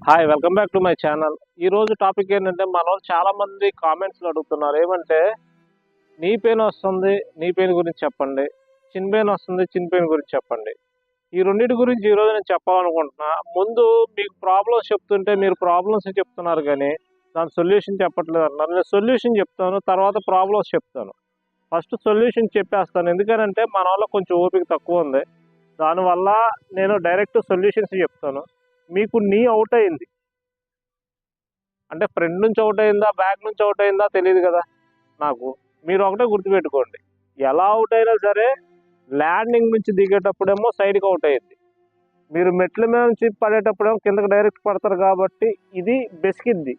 Hi welcome back to my channel. ఈరోజు topic ఏంటంటే చాలామంది కామెంట్స్లో అడుగుతున్నారు ఏమంటే నీ పెయిన్ వస్తుంది, నీ పెయిన్ గురించి చెప్పండి, చిన్ పెయిన్ వస్తుంది, చిన్ పెయిన్ గురించి చెప్పండి. ఈ రెండింటి గురించి ఈరోజు నేను చెప్పాలనుకుంటున్నా. ముందు మీకు ప్రాబ్లమ్స్ చెప్తుంటే మీరు ప్రాబ్లమ్స్ చెప్తున్నారు కానీ దాని సొల్యూషన్ చెప్పట్లేదు అంటున్నారు. నేను సొల్యూషన్ చెప్తాను, తర్వాత ప్రాబ్లమ్స్ చెప్తాను. ఫస్ట్ సొల్యూషన్ చెప్పేస్తాను, ఎందుకంటే మన వల్ల కొంచెం ఓపిక తక్కువ ఉంది. దానివల్ల నేను డైరెక్ట్ సొల్యూషన్స్ చెప్తాను. మీకు నీ అవుట్ అయింది అంటే ఫ్రంట్ నుంచి అవుట్ అయిందా, బ్యాక్ నుంచి అవుట్ అయిందా తెలియదు కదా నాకు. మీరు ఒకటే గుర్తుపెట్టుకోండి, ఎలా అవుట్ అయినా సరే ల్యాండింగ్ నుంచి దిగేటప్పుడేమో సైడ్కి అవుట్ అయ్యింది, మీరు మెట్ల మీద నుంచి పడేటప్పుడేమో కిందకి డైరెక్ట్ పడతారు. కాబట్టి ఇది బెసికిద్ది,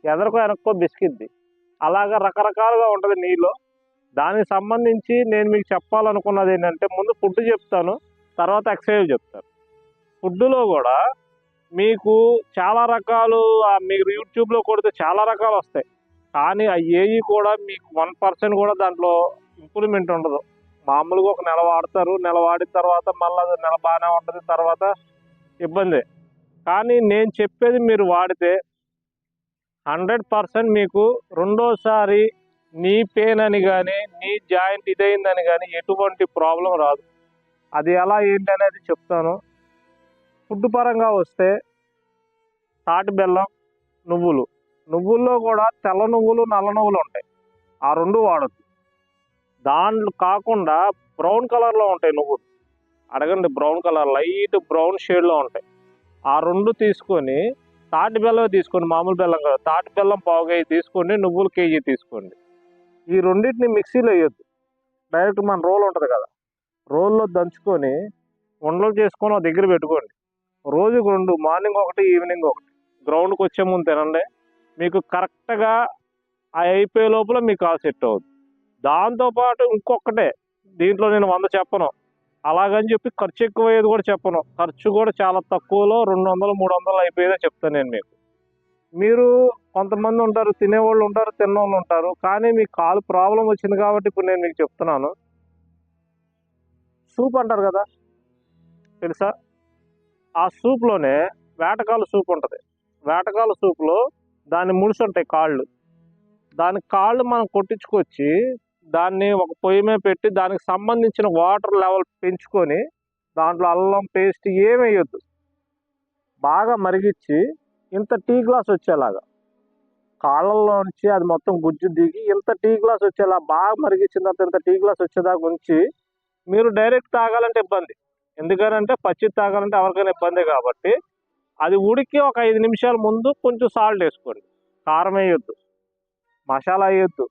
ఎదరికో వెనక్కో బెసికిద్ది. అలాగా రకరకాలుగా ఉంటుంది నీలో. దానికి సంబంధించి నేను మీకు చెప్పాలనుకున్నది ఏంటంటే, ముందు ఫుడ్ చెప్తాను, తర్వాత ఎక్సర్సైజ్ చెప్తాను. ఫుడ్లో కూడా మీకు చాలా రకాలు, మీరు యూట్యూబ్లో కొడితే చాలా రకాలు వస్తాయి, కానీ అవి కూడా మీకు 1% కూడా దాంట్లో ఇంప్రూవ్మెంట్ ఉండదు. మామూలుగా ఒక నెల వాడతారు, నెల వాడిన తర్వాత మళ్ళీ నెల బాగానే ఉంటుంది, తర్వాత ఇబ్బంది. కానీ నేను చెప్పేది మీరు వాడితే 100% మీకు రెండోసారి నీ పెయిన్ అని కానీ నీ జాయింట్ ఇదైందని కానీ ఎటువంటి ప్రాబ్లం రాదు. అది ఎలా ఏంటి అనేది చెప్తాను. ఫుడ్ పరంగా వస్తే తాటి బెల్లం, నువ్వులు. నువ్వుల్లో కూడా తెల్ల నువ్వులు, నల్ల నువ్వులు ఉంటాయి, ఆ రెండు వాడద్దు. దాంట్లో కాకుండా బ్రౌన్ కలర్లో ఉంటాయి నువ్వులు, అడగండి, బ్రౌన్ కలర్, లైట్ బ్రౌన్ షేడ్లో ఉంటాయి. ఆ రెండు తీసుకొని, తాటి బెల్లం తీసుకోండి, మామూలు బెల్లం కాదు, తాటి బెల్లం పావు కేజీ తీసుకోండి, నువ్వులు కేజీ తీసుకోండి. ఈ రెండింటిని మిక్సీలో వేయొద్దు, డైరెక్ట్ మన రోల్ ఉంటుంది కదా, రోల్లో దంచుకొని ఉండలు చేసుకొని ఒక దగ్గర పెట్టుకోండి. రోజుకు 2, మార్నింగ్ ఒకటి, ఈవినింగ్ ఒకటి. గ్రౌండ్కి వచ్చే ముందు తినండి, మీకు కరెక్ట్గా అయిపోయే లోపల మీకు ఆ సెట్ అవుతుంది. దాంతోపాటు ఇంకొకటే, దీంట్లో నేను 100 చెప్పను, అలాగని చెప్పి ఖర్చు ఎక్కువ అయ్యేది కూడా చెప్పను. ఖర్చు కూడా చాలా తక్కువలో 200, 300 అయిపోయేదే చెప్తాను నేను మీకు. మీరు కొంతమంది ఉంటారు, తినేవాళ్ళు ఉంటారు, తిన్నవాళ్ళు ఉంటారు, కానీ మీకు కాలు ప్రాబ్లం వచ్చింది కాబట్టి ఇప్పుడు నేను మీకు చెప్తున్నాను. సూప్ అంటారు కదా, తెలుసా? ఆ సూప్లోనే వేటకాలు సూప్ ఉంటుంది. వేటకాల సూప్లో దాన్ని ముడిసి ఉంటాయి కాళ్ళు. దాని కాళ్ళు మనం కొట్టించుకొచ్చి దాన్ని ఒక పొయ్యి మీద పెట్టి దానికి సంబంధించిన వాటర్ లెవెల్ పెంచుకొని దాంట్లో అల్లం పేస్ట్ ఏమి వేయొద్దు, బాగా మరిగించి ఇంత టీ గ్లాస్ వచ్చేలాగా కాళ్ళల్లోంచి అది మొత్తం గుజ్జు దిగి ఇంత టీ గ్లాస్ వచ్చేలా బాగా మరిగించిన తర్వాత ఇంత టీ గ్లాస్ వచ్చేదాకా ఉంచి మీరు డైరెక్ట్ తాగాలంటే ఇబ్బంది. ఎందుకంటే పచ్చి తాగాలంటే ఎవరికైనా ఇబ్బంది కాబట్టి అది ఉడికి ఒక 5 నిమిషాల ముందు కొంచెం సాల్ట్ వేసుకోండి. కారం వేయొద్దు, మసాలా వేయొద్దు,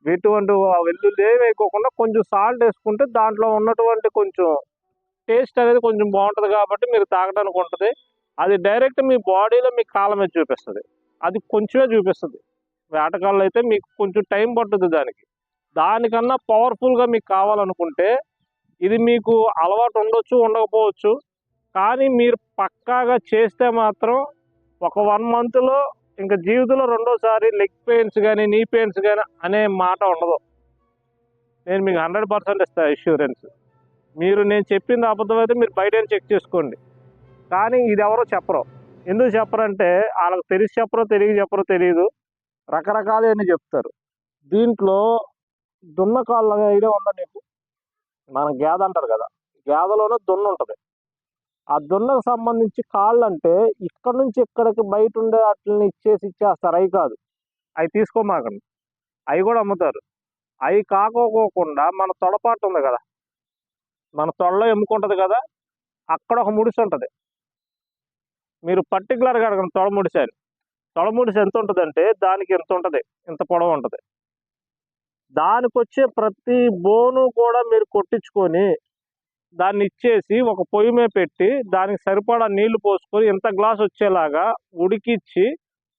ఎటువంటి వెల్లుల్లి ఏమి వేయకోకుండా కొంచెం సాల్ట్ వేసుకుంటే దాంట్లో ఉన్నటువంటి కొంచెం టేస్ట్ అనేది కొంచెం బాగుంటుంది కాబట్టి మీరు తాగడానికి ఉంటుంది. అది డైరెక్ట్ మీ బాడీలో మీ కాళ్ళ మీద చూపిస్తుంది, అది కొంచెమే చూపిస్తుంది. వేటకాళ్ళు అయితే మీకు కొంచెం టైం పట్టుద్ది దానికి. దానికన్నా పవర్ఫుల్గా మీకు కావాలనుకుంటే ఇది మీకు అలవాటు ఉండొచ్చు, ఉండకపోవచ్చు, కానీ మీరు పక్కాగా చేస్తే మాత్రం ఒక 1 మంత్లో ఇంకా జీవితంలో రెండోసారి లెగ్ పెయిన్స్ కానీ నీ పెయిన్స్ కానీ అనే మాట ఉండదు. నేను మీకు 100% ఇస్తాను ఇన్సూరెన్స్. మీరు నేను చెప్పింది అబద్ధమైతే మీరు బయట చెక్ చేసుకోండి, కానీ ఇది ఎవరో చెప్పరు. ఎందుకు చెప్పరంటే వాళ్ళకి తెలిసి చెప్పరో తెలియదు, రకరకాలు చెప్తారు. దీంట్లో దున్నకాళ్ళ ఐడియా ఉందా నీకు? మన గేదె అంటారు కదా, గేదెలోనే దున్న ఉంటుంది. ఆ దున్నకు సంబంధించి కాళ్ళు అంటే ఇక్కడ నుంచి ఇక్కడికి బయట ఉండే వాటిని ఇచ్చేస్తారు, అవి కాదు, అవి తీసుకోమాకండి, అవి కూడా అమ్ముతారు. అవి కాకోకుండా మన తొడపాటు ఉంది కదా, మన తొడలో ఎమ్ముకుంటుంది కదా, అక్కడ ఒక ముడిసి ఉంటుంది. మీరు పర్టికులర్గా అడగండి తొడ ముడిసి అని. తొడ ముడిసి ఎంత ఉంటుంది అంటే దానికి ఎంత ఉంటుంది, ఇంత పొడవు ఉంటుంది. దానికి వచ్చే ప్రతి బోను కూడా మీరు కొట్టించుకొని దాన్ని ఇచ్చేసి ఒక పొయ్యి మీద పెట్టి దానికి సరిపడా నీళ్లు పోసుకొని ఇంత గ్లాస్ వచ్చేలాగా ఉడికిచ్చి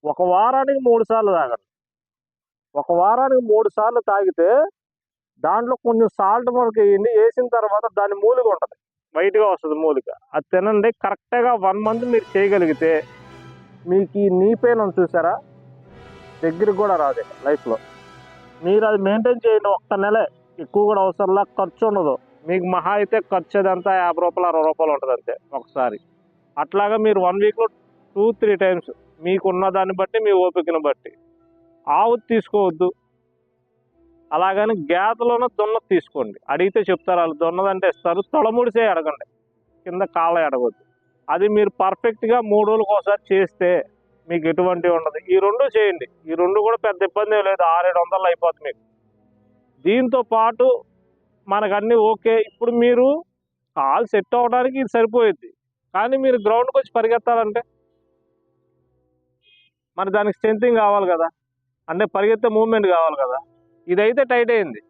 1 వారానికి 3 సార్లు తాగండి. 1 వారానికి 3 సార్లు తాగితే దాంట్లో కొంచెం సాల్ట్ మనకి వేయండి, వేసిన తర్వాత దాని మూలిక ఉంటుంది, వైట్గా వస్తుంది మూలిక, అది తినండి. కరెక్ట్గా 1 మంత్ మీరు చేయగలిగితే మీకు ఈ నీ పెయిన్ అని చూసారా, దగ్గరికి కూడా రాదు లైఫ్లో. మీరు అది మెయింటైన్ చేయండి 1 నెలే, ఎక్కువ కూడా అవసరంలా, ఖర్చు ఉండదు మీకు. మహా అయితే ఖర్చు అదంతా 50 రూపాయలు 60 రూపాయలు ఉంటుంది అంతే ఒకసారి. అట్లాగా మీరు 1 వీక్లో 2-3 టైమ్స్ మీకున్న దాన్ని బట్టి, మీ ఓపికను బట్టి. ఆవు తీసుకోవద్దు. అలాగని గేదలోనే దున్నది తీసుకోండి. అడిగితే చెప్తారు, వాళ్ళు దున్నదంటే ఇస్తారు. తొడముడిసే అడగండి, కింద కాళ్ళ అడగొద్దు. అది మీరు పర్ఫెక్ట్గా 3 రోజులకు ఒకసారి చేస్తే మీకు ఎటువంటివి ఉండదు. ఈ 2 చేయండి. ఈ 2 కూడా పెద్ద ఇబ్బంది లేదు, 600-700 అయిపోతుంది మీకు. దీంతో పాటు మనకన్నీ ఓకే. ఇప్పుడు మీరు కాలు సెట్ అవ్వడానికి ఇది సరిపోయిద్ది. కానీ మీరు గ్రౌండ్కి వచ్చి పరిగెత్తాలంటే మరి దానికి స్ట్రెంతింగ్ కావాలి కదా, అంటే పరిగెత్తే మూవ్మెంట్ కావాలి కదా. ఇదైతే టైట్ అయింది,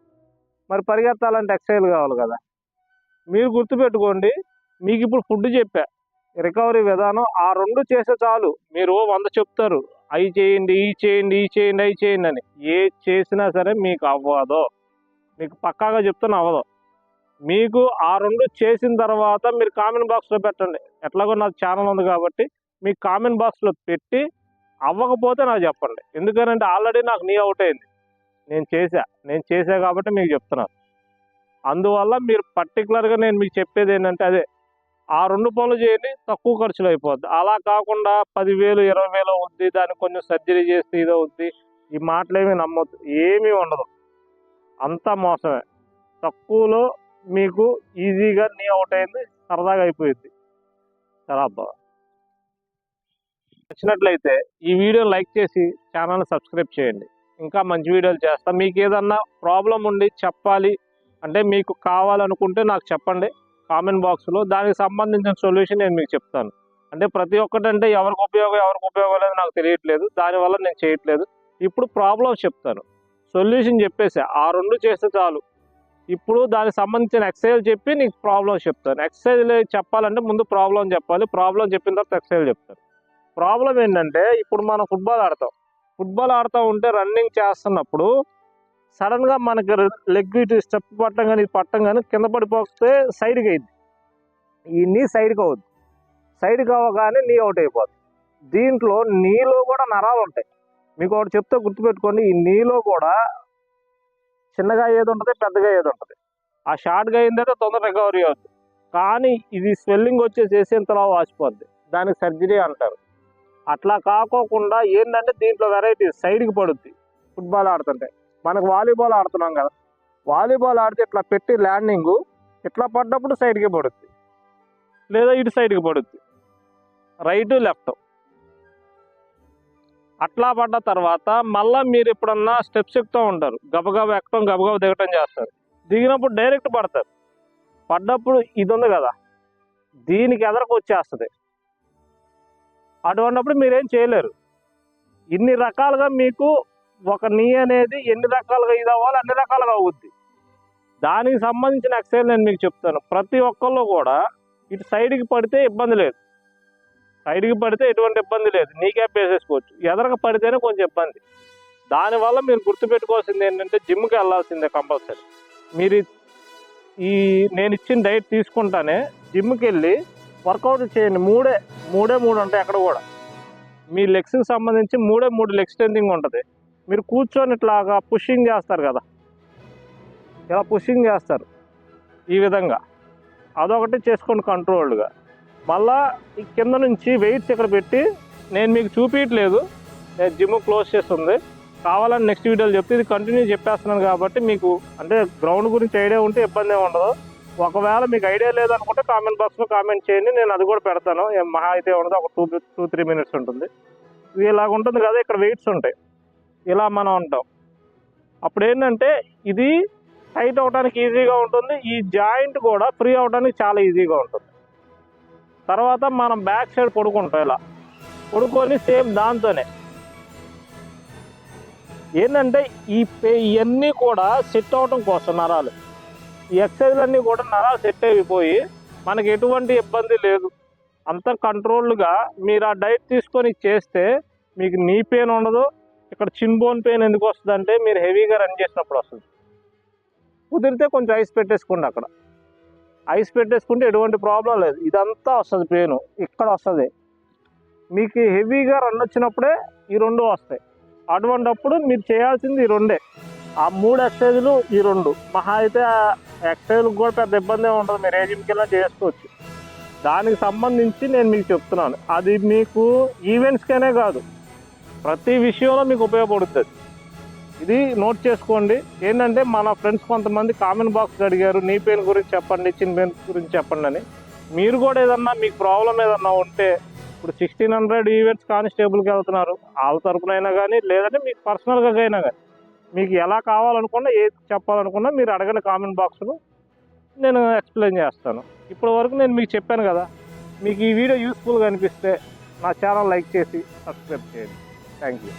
మరి పరిగెత్తాలంటే ఎక్సర్సైజ్ కావాలి కదా. మీరు గుర్తుపెట్టుకోండి, మీకు ఇప్పుడు ఫుడ్ చెప్పా, రికవరీ విధానం. ఆ 2 చేస్తే చాలు. మీరు 100 చెప్తారు, అవి చేయండి, ఈ చేయండి, ఈ చేయండి, అవి చేయండి అని. ఏ చేసినా సరే మీకు అవ్వదు. మీకు పక్కాగా చెప్తాను, అవ్వదు. మీకు ఆ 2 చేసిన తర్వాత మీరు కామెంట్ బాక్స్లో పెట్టండి. ఎట్లాగో నాకు ఛానల్ ఉంది కాబట్టి మీకు కామెంట్ బాక్స్లో పెట్టి అవ్వకపోతే నాకు చెప్పండి. ఎందుకనంటే ఆల్రెడీ నాకు నీ అవుట్ అయింది, నేను చేశా కాబట్టి మీకు చెప్తున్నాను. అందువల్ల మీరు పర్టికులర్గా నేను మీకు చెప్పేది ఏంటంటే అదే, ఆ 2 పనులు చేయండి, తక్కువ ఖర్చులో అయిపోద్ది. అలా కాకుండా 10,000 20,000 అవుద్ది, దానికి కొంచెం సర్జరీ చేస్తే ఇది అవుద్ది, ఈ మాటలేమీ నమ్మొద్దు. ఏమీ ఉండదు, అంతా మోసమే. తక్కువలో మీకు ఈజీగా నీ అవుట్ అయింది, సరదాగా అయిపోయింది. చాలా అబ్బా, నచ్చినట్లయితే ఈ వీడియో లైక్ చేసి ఛానల్ని సబ్స్క్రైబ్ చేయండి. ఇంకా మంచి వీడియోలు చేస్తా. మీకు ఏదన్నా ప్రాబ్లం ఉండి చెప్పాలి అంటే, మీకు కావాలనుకుంటే నాకు చెప్పండి కామెంట్ బాక్స్లో. దానికి సంబంధించిన సొల్యూషన్ నేను మీకు చెప్తాను. అంటే ప్రతి ఒక్కటంటే ఎవరికి ఉపయోగం లేదు నాకు తెలియట్లేదు, దానివల్ల నేను చేయట్లేదు. ఇప్పుడు ప్రాబ్లం చెప్తాను, సొల్యూషన్ చెప్పేసా. ఆ 2 చేస్తే చాలు. ఇప్పుడు దానికి సంబంధించిన ఎక్సర్సైజ్ చెప్పి నీకు ప్రాబ్లం చెప్తాను. ఎక్సర్సైజ్ చెప్పాలంటే ముందు ప్రాబ్లం చెప్పాలి, ప్రాబ్లం చెప్పిన తర్వాత ఎక్సర్సైజ్ చెప్తాను. ప్రాబ్లం ఏంటంటే, ఇప్పుడు మనం ఫుట్బాల్ ఆడుతూ ఉంటే రన్నింగ్ చేస్తున్నప్పుడు సడన్గా మనకి లెగ్ ఇటు స్టెప్ పట్టం కానీ కింద పడిపోతే సైడ్కి అయింది. ఈ నీ సైడ్కి అవుద్ది. సైడ్కి అవ్వగానే నీ అవుట్ అయిపోద్ది. దీంట్లో నీలో కూడా నరాలు ఉంటాయి. మీకు ఒకటి చెప్తే గుర్తుపెట్టుకోండి, ఈ నీలో కూడా చిన్నగా ఏది ఉంటుంది, పెద్దగా ఏది ఉంటుంది. ఆ షార్ట్గా అయిందంటే తొందర రికవరీ అవుతుంది. కానీ ఇది స్వెల్లింగ్ వచ్చేసి ఇంతలా వాచిపోద్ది, దానికి సర్జరీ అంటారు. అట్లా కాకోకుండా ఏంటంటే దీంట్లో వెరైటీ సైడ్కి పడుద్ది. ఫుట్బాల్ ఆడుతుంటే మనకు వాలీబాల్ ఆడుతున్నాం కదా, వాలీబాల్ ఆడితే ఇట్లా పెట్టి ల్యాండింగు ఇట్లా పడ్డప్పుడు సైడ్కి పడుద్ది, లేదా ఇటు సైడ్కి పడుద్ది, రైటు లెఫ్ట్. అట్లా పడ్డ తర్వాత మళ్ళీ మీరు ఎప్పుడన్నా స్టెప్స్ ఎక్కుతూ ఉంటారు, గబగబా ఎక్కడం గబగబా దిగటం చేస్తారు. దిగినప్పుడు డైరెక్ట్ పడతారు. పడ్డప్పుడు ఇది ఉంది కదా, దీనికి ఎదరకు వచ్చేస్తుంది. అటువంటిప్పుడు మీరేం చేయలేరు. ఇన్ని రకాలుగా మీకు ఒక నీ అనేది ఎన్ని రకాలుగా ఇది అవ్వాలి, అన్ని రకాలుగా అవుద్ది. దానికి సంబంధించిన ఎక్సర్సైజ్ నేను మీకు చెప్తాను. ప్రతి ఒక్కళ్ళు కూడా ఇటు సైడ్కి పడితే ఇబ్బంది లేదు, సైడ్కి పడితే ఎటువంటి ఇబ్బంది లేదు, నీకే వేసేసుకోవచ్చు. ఎదరగా పడితేనే కొంచెం ఇబ్బంది. దానివల్ల మీరు గుర్తుపెట్టుకోవాల్సింది ఏంటంటే, జిమ్కి వెళ్ళాల్సిందే కంపల్సరీ. మీరు నేను ఇచ్చిన డైట్ తీసుకుంటానే జిమ్కి వెళ్ళి వర్కౌట్ చేయండి. మూడే ఉంటాయి అక్కడ కూడా. మీ లెగ్స్కి సంబంధించి 3 లెగ్ స్ట్రెంథింగ్ ఉంటుంది. మీరు కూర్చొని ఇట్లాగా పుషింగ్ చేస్తారు కదా, ఇలా పుషింగ్ చేస్తారు ఈ విధంగా, అదొకటి చేసుకోండి కంట్రోల్డ్గా. మళ్ళా ఈ కింద నుంచి వెయిట్స్ ఇక్కడ పెట్టి, నేను మీకు చూపించట్లేదు, నేను జిమ్ క్లోజ్ చేస్తుంది. కావాలని నెక్స్ట్ వీడియోలో చెప్తే, ఇది కంటిన్యూ చెప్పేస్తున్నాను కాబట్టి మీకు అంటే గ్రౌండ్ గురించి ఐడియా ఉంటే ఇబ్బంది ఏమి ఉండదు. ఒకవేళ మీకు ఐడియా లేదనుకుంటే కామెంట్ బాక్స్లో కామెంట్ చేయండి, నేను అది కూడా పెడతాను. మహా అయితే ఉండదు, ఒక 2-3 మినిట్స్ ఉంటుంది. ఇది ఇలాగ ఉంటుంది కదా, ఇక్కడ వెయిట్స్ ఉంటాయి, ఇలా మనం ఉంటాం. అప్పుడు ఏంటంటే ఇది టైట్ అవడానికి ఈజీగా ఉంటుంది, ఈ జాయింట్ కూడా ఫ్రీ అవడానికి చాలా ఈజీగా ఉంటుంది. తర్వాత మనం బ్యాక్ సైడ్ పడుకుంటాం, ఇలా పడుకొని సేమ్ దాంతోనే ఏంటంటే ఇవన్నీ కూడా సెట్ అవడం కోసం నరాలు, ఈ ఎక్సర్సైజ్లన్నీ కూడా నరాలు సెట్ అయిపోయి మనకి ఎటువంటి ఇబ్బంది లేదు. అంత కంట్రోల్డ్గా మీరు ఆ డైట్ తీసుకొని చేస్తే మీకు నీ పెయిన్ ఉండదు. ఇక్కడ చిన్ బోన్ పెయిన్ ఎందుకు వస్తుంది అంటే, మీరు హెవీగా రన్ చేసినప్పుడు వస్తుంది. కుదిరితే కొంచెం ఐస్ పెట్టేసుకోండి, అక్కడ ఐస్ పెట్టేసుకుంటే ఎటువంటి ప్రాబ్లం లేదు. ఇదంతా వస్తుంది పెయిన్, ఇక్కడ వస్తుంది. మీకు హెవీగా రన్ వచ్చినప్పుడే ఈ 2 వస్తాయి. అటువంటిప్పుడు మీరు చేయాల్సింది ఈ 2. ఆ 3 ఎక్సర్సైజులు ఈ 2. మహా అయితే ఎక్సర్సైజ్కి కూడా పెద్ద ఇబ్బంది ఉంటుంది, మీరు ఏ జిమ్కి వెళ్ళినా చేసుకోవచ్చు. దానికి సంబంధించి నేను మీకు చెప్తున్నాను. అది మీకు ఈవెంట్స్కనే కాదు, ప్రతి విషయంలో మీకు ఉపయోగపడుతుంది. ఇది నోట్ చేసుకోండి. ఏంటంటే మన ఫ్రెండ్స్ కొంతమంది కామెంట్ బాక్స్ అడిగారు, నీ పెయిన్ గురించి చెప్పండి, చిన్న పెయిన్ గురించి చెప్పండి అని. మీరు కూడా ఏదన్నా మీకు ప్రాబ్లం ఏదన్నా ఉంటే, ఇప్పుడు 1600 ఈవెంట్స్ కానిస్టేబుల్కి వెళ్తున్నారు, వాళ్ళ తరపునైనా కానీ, లేదంటే మీకు పర్సనల్గా అయినా కానీ, మీకు ఎలా కావాలనుకున్నా, ఏది చెప్పాలనుకున్నా మీరు అడగండి కామెంట్ బాక్స్లో, నేను ఎక్స్ప్లెయిన్ చేస్తాను. ఇప్పటి వరకు నేను మీకు చెప్పాను కదా. మీకు ఈ వీడియో యూస్ఫుల్గా అనిపిస్తే నా ఛానల్ లైక్ చేసి సబ్స్క్రైబ్ చేయండి. Thank you.